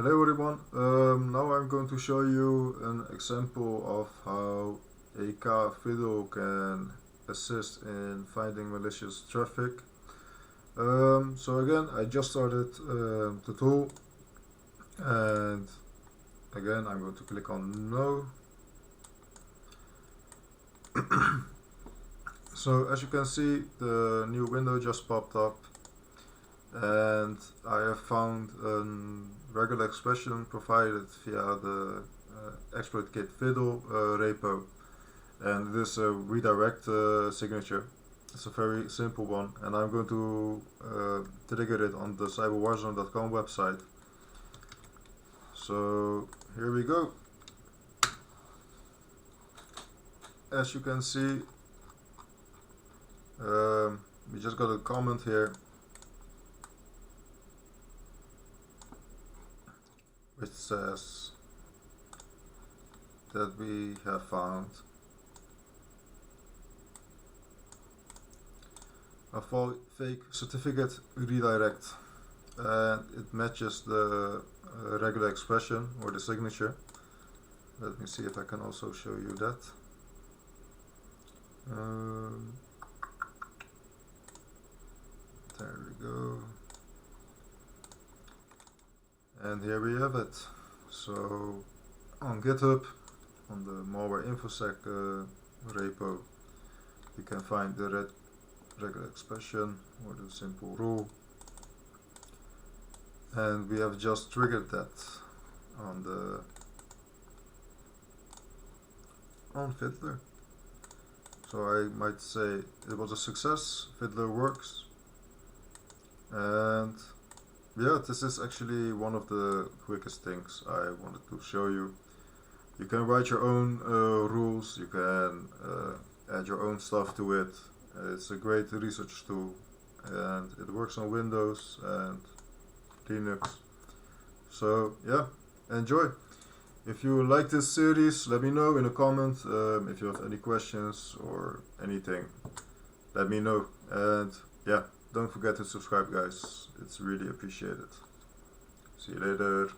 Hello everyone, now I'm going to show you an example of how EKFiddle can assist in finding malicious traffic. So again, I just started the tool, and again I'm going to click on no. So as you can see, the new window just popped up, and I have found a regular expression provided via the exploit kit fiddle repo, and this redirect signature. It's a very simple one, and I'm going to trigger it on the cyberwarzone.com website. So here we go. As you can see, we just got a comment here which says that we have found a fake certificate redirect, and it matches the regular expression or the signature. Let me see if I can also show you that. There we go. And here we have it. So on GitHub, on the malware infosec repo, you can find the regular expression or the simple rule, and we have just triggered that on Fiddler. So I might say it was a success. Fiddler works, and yeah, this is actually one of the quickest things I wanted to show you. You can write your own rules, you can add your own stuff to it. It's a great research tool, and it works on Windows and Linux. So yeah, enjoy. If you like this series, let me know in a comment. If you have any questions or anything, let me know. And yeah, don't forget to subscribe, guys. It's really appreciated. See you later.